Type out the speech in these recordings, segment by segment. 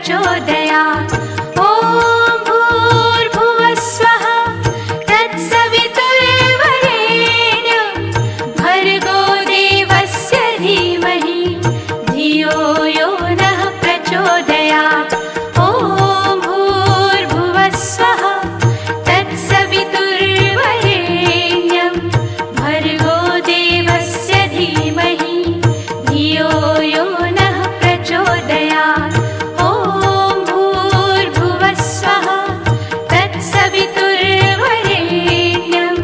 प्रचोदयात्। ॐ भूर्भुवः स्वः तत्सवितुर्वरेण्यं भर्गो देवस्य धीमहि धियो यो नः प्रचोदयात्। ॐ भूर्भुवः स्वः तत्सवितुर्वरेण्यं भर्गो देवस्य धीमहि धियो यो नः प्रचोदयात्। ॐ भूर्भुवः स्वः तत्सवितुर्वरेण्यं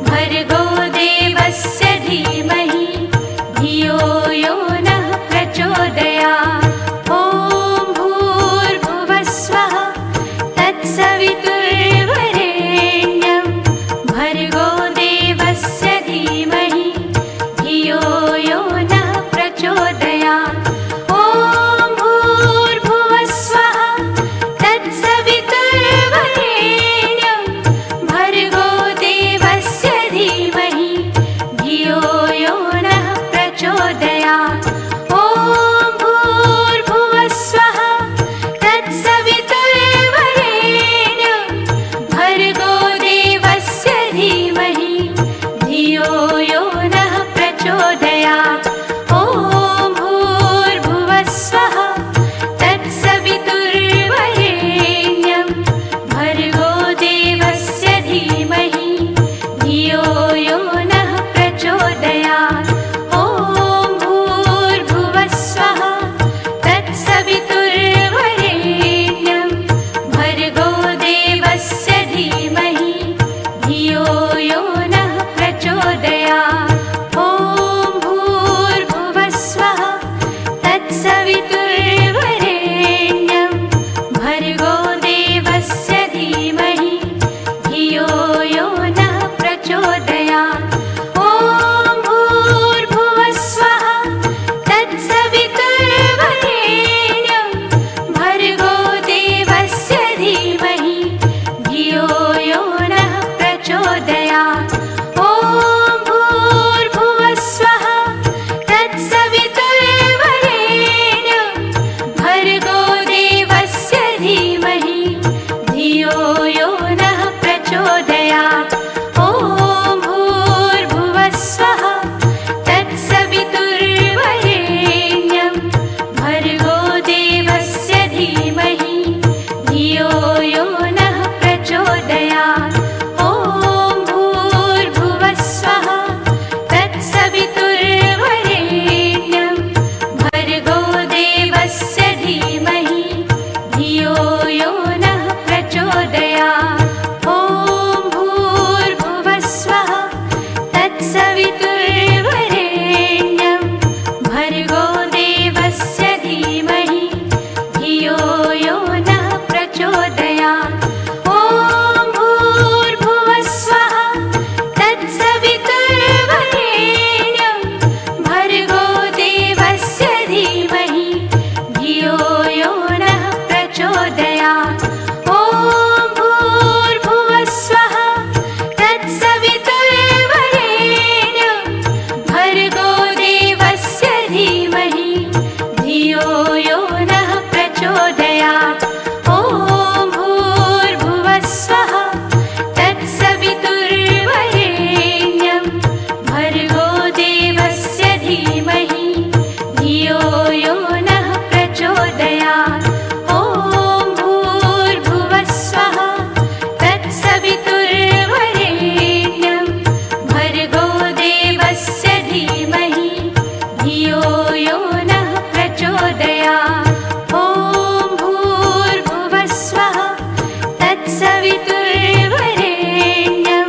भर्गो देवस्य धीमहि धियो यो नः प्रचोदयात्। ॐ भूर्भुवः स्वः तत्सवितुर्वरेण्यं भर्गो देवस्य धीमहि धियो यो नः प्रचोदयात्। ॐ भूर्भुवः स्वः तत्सवितुर्वरेण्यं भर्गो देवस्य धीमहि धियो यो नः प्रचोदयात्। ॐ भूर्भुवः स्वः तत्सवितुर्वरेण्यं भर्गो देवस्य धीमहि धियो यो नः प्रचोदयात्। ॐ भूर्भुवः स्वः तत्सवितुर्वरेण्यं भर्गो देवस्य धीमहि धियो यो नः प्रचोदयात्। ॐ भूर्भुवः स्वः तत्सवितुर्वरेण्यं भर्गो देवस्य धीमहि धियो यो नः प्रचोदयात्। ॐ भूर्भुवः स्वः तत्सवितुर्वरेण्यं भर्गो देवस्य धीमहि धियो यो नः प्रचोदयात्। ॐ भूर्भुवः स्वः तत्सवितुर्वरेण्यं भर्गो देवस्य धीमहि धियो यो नः प्रचोदयात्। ॐ भूर्भुवः स्वः तत्सवितुर्वरेण्यं भर्गो देवस्य धीमहि धियो यो नः प्रचोदयात्। ॐ भूर्भुवः स्वः तत्सवितुर्वरेण्यं भर्गो देवस्य धीमहि धियो यो नः प्रचोदयात्। ॐ भूर्भुवः स्वः तत्सवितुर्वरेण्यं भर्गो देवस्य धीमहि धियो यो नः प्रचोदयात्। ॐ भूर्भुवः स्वः तत्सवितुर्वरेण्यं भर्गो देवस्य धीमहि धियो यो नः प्रचोदयात्। ॐ भूर्भुवः स्वः तत्सवितुर्वरेण्यं भर्गो देवस्य धीमहि धियो यो नः प्रचोदयात्। ॐ भूर्भुवः स्वः तत्सवितुर्वरेण्यं भर्गो देवस्य धीमहि धियो यो नः प्रचोदयात्। ॐ भूर्भुवः स्वः तत्सवितुर्वरेण्यं भर्गो देवस्य धीमहि धियो यो नः प्रचोदयात्। ॐ भूर्भुवः स्वः तत्सवितुर्वरेण्यं भर्गो देवस्य धीमहि धियो यो नः प्रचोदयात्। ॐ भूर्भुवः स्वः तत्सवितुर्वरेण्यं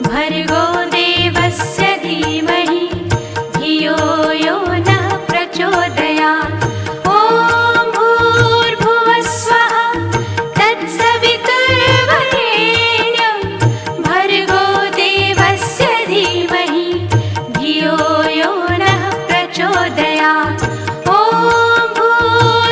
भर्गो देवस्य धीमहि धियो यो नः प्रचोदयात्। ॐ भूर्भुवः स्वः तत्सवितुर्वरेण्यं भर्गो देवस्य धीमहि धियो यो नः प्रचोदयात्। ॐ भूर्भुवः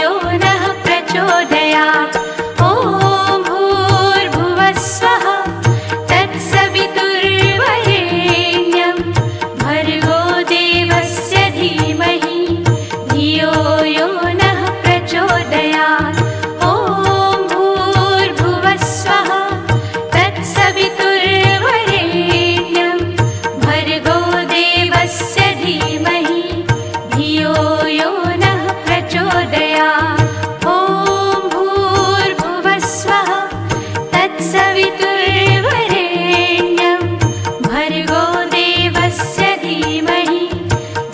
यो नः प्रचोदयात्। ॐ भूर्भुवस्वः तत्सवितुर्वरेण्यं भर्गो देवस्य धीमहि धियो यो नः प्रचोदयात्। ॐ भूर्भुवस्वः तत्सवितुर्वरेण्यं भर्गो देवस्य धीमहि धियो यो नः प्रचोदयात्। ॐ भूर्भुवस्वः तत्सवितुर्वरेण्यं भर्गो देवस्य धीमहि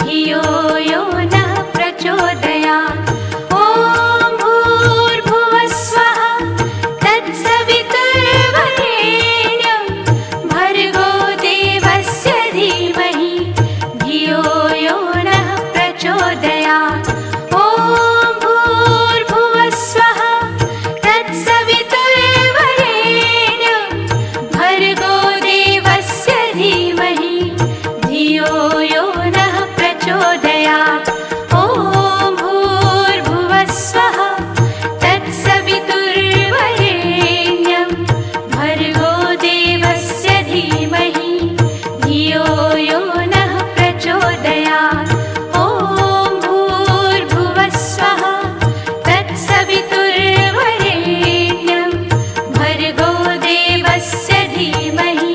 धियो यो नः प्रचोदयात्। ॐ भूर्भुवस्वः तत्सवितुर्वरेण्यं भर्गो देवस्य धीमहि धियो यो नः प्रचोदयात्। ॐ भूर्भुवस्वः तत्सवितुर्वरेण्यं भर्गो देवस्य धीमहि धियो यो नः प्रचोदयात्। ॐ भूर्भुवस्वः तत्सवितुर्वरेण्यं भर्गो देवस्य धीमहि धियो यो नः प्रचोदयात्। ॐ भूर्भुवस्वः तत्सवितुर्वरेण्यं भर्गो देवस्य धीमहि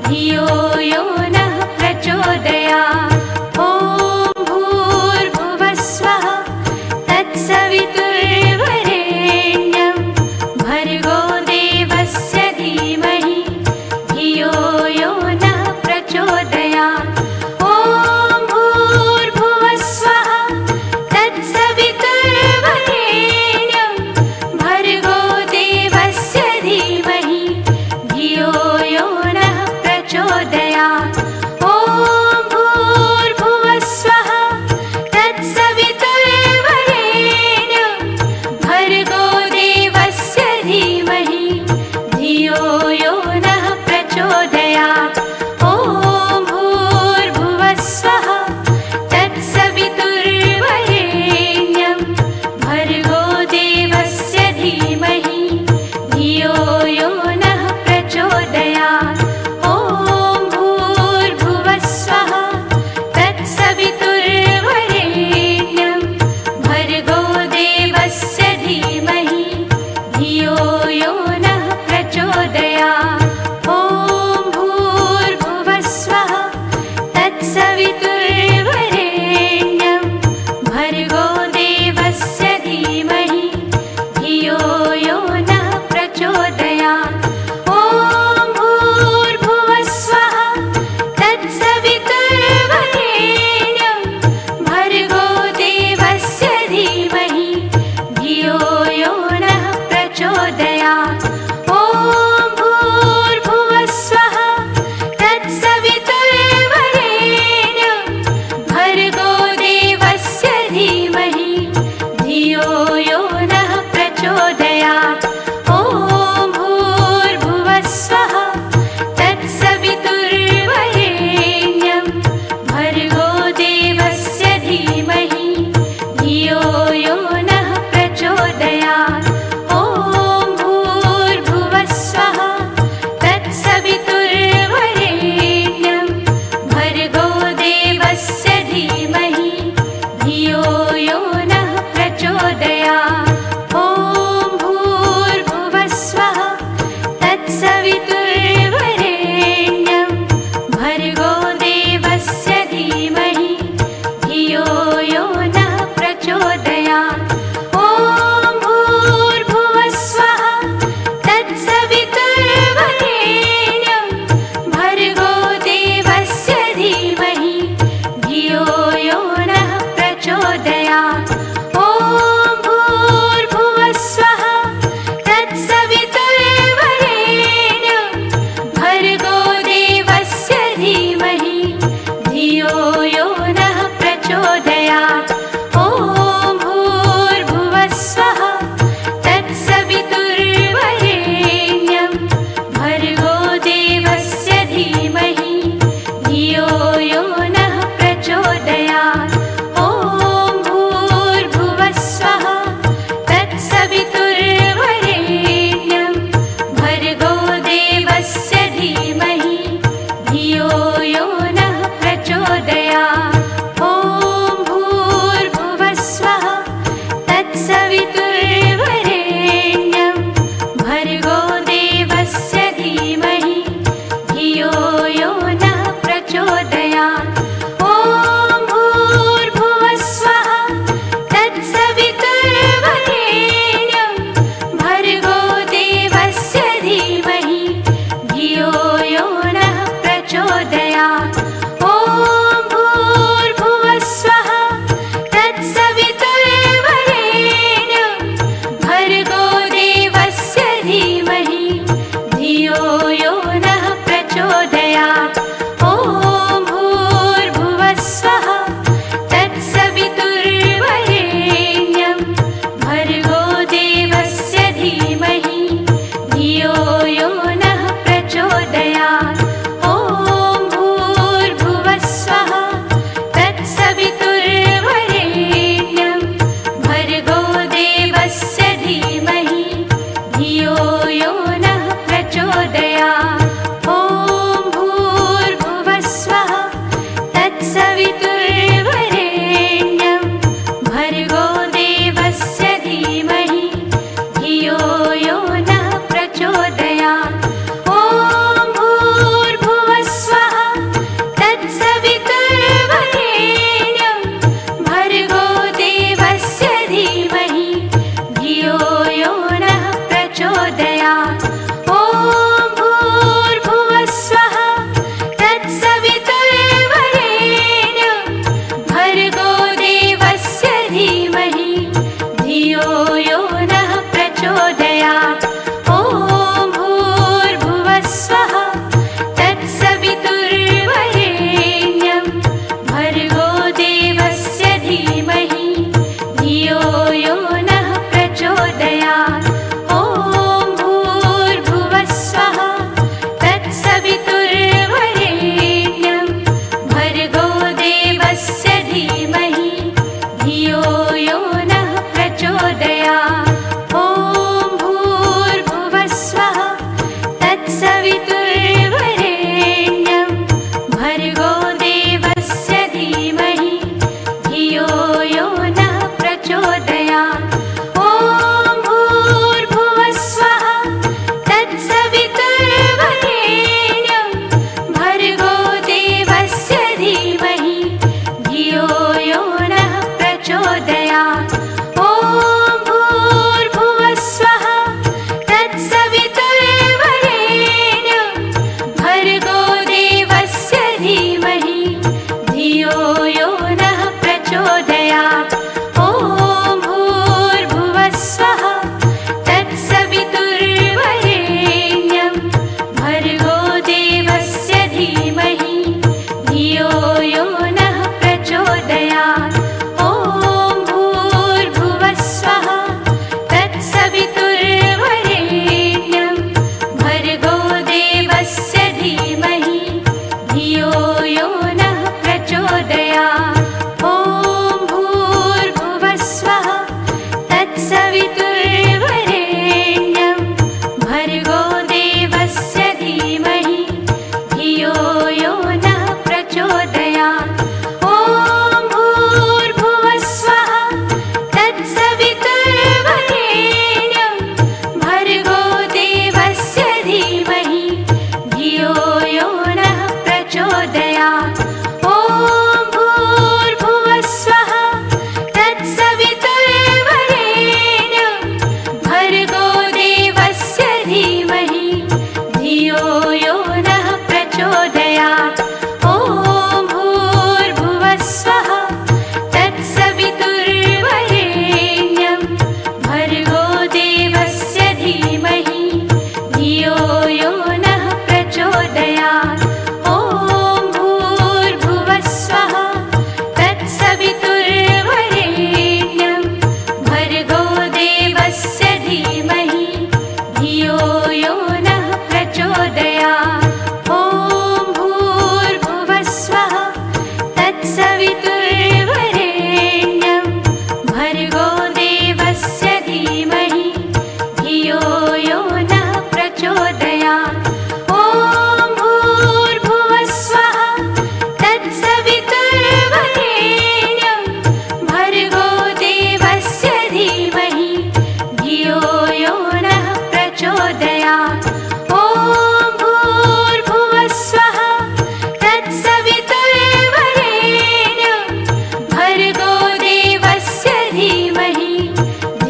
धियो यो नः प्रचोदयात्। ॐ भूर्भुवस्वः तत्सवितुर्वरेण्यं भर्गो देवस्य धीमहि धियो यो नः प्रचोदयात्। ॐ भूर्भुवस्वः तत्सवितुर्वरेण्यं भर्गो देवस्य धीमहि धियो यो नः प्रचोदयात्। ॐ भूर्भुवस्वः तत्सवितुर्वरेण्यं भर्गो देवस्य धीमहि धियो यो नः प्रचोदयात्। ॐ भूर्भुवस्वः तत्सवितुर्वरेण्यं भर्गो देवस्य धीमहि धियो यो नः प्रचोदयात्। ॐ भूर्भुवस्वः तत्सवितुर्वरेण्यं भर्गो देवस्य धीमहि धियो यो नः प्रचोदयात्। ॐ भूर्भुवस्वः तत्सवितुर्वरेण्यं भर्गो देवस्य धीमहि धियो यो नः प्रचोदयात्। ॐ भूर्भुवस्वः तत्सवितुर्वरेण्यं भर्गो देवस्य धीमहि धियो यो नः प्रचोदयात्। ॐ भूर्भुवस्वः तत्सवितुर्वरेण्यं भर्गो देवस्य धीमहि धियो यो नः प्रचोदयात्। ॐ भूर्भुवस्वः तत्सवितुर्वरेण्यं भर्गो देवस्य धीमहि धियो यो नः प्रचोदयात्। ॐ भूर्भुवस्वः तत्सवितुर्वरेण्यं भर्गो देवस्य धीमहि धियो यो नः प्रचोदयात्। ॐ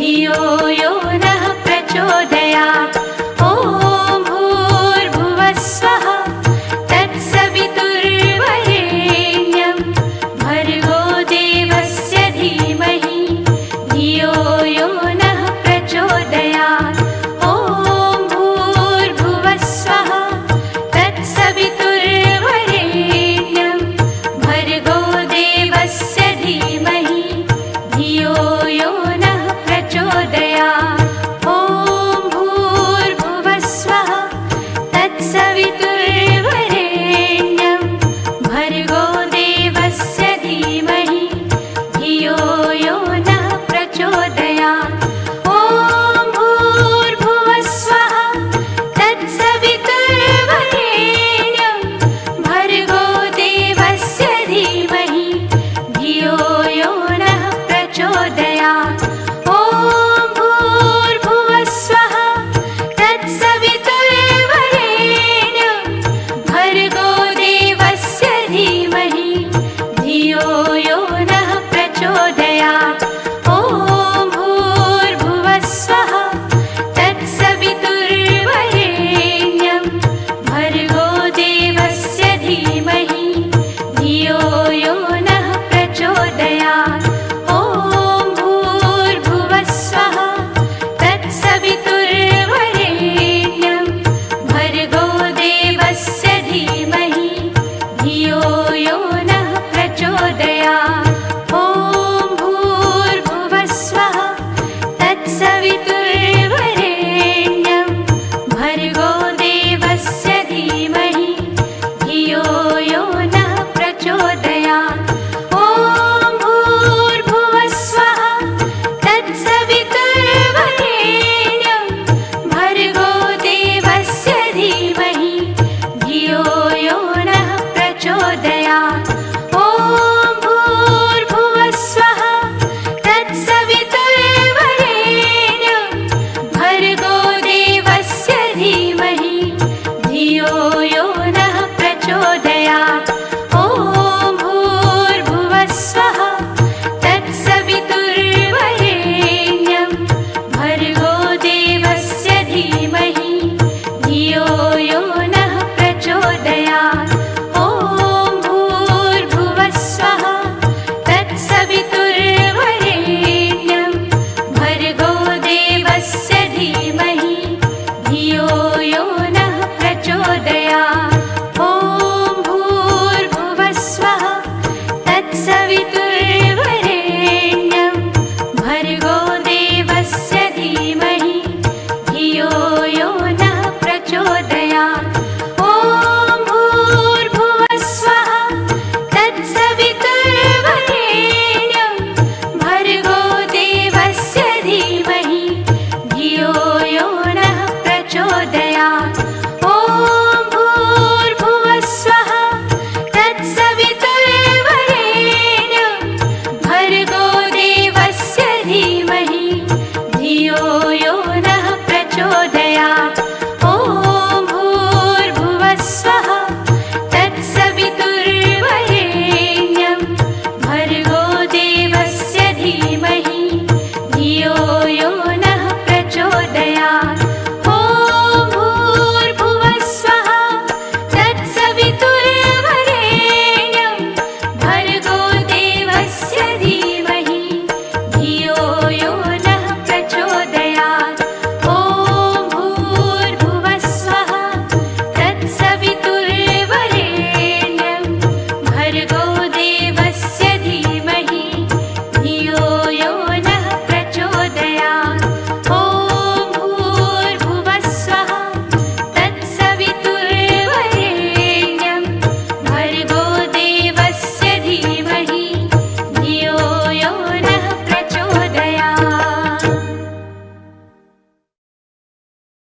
धियो यो नः प्रचोदयात्।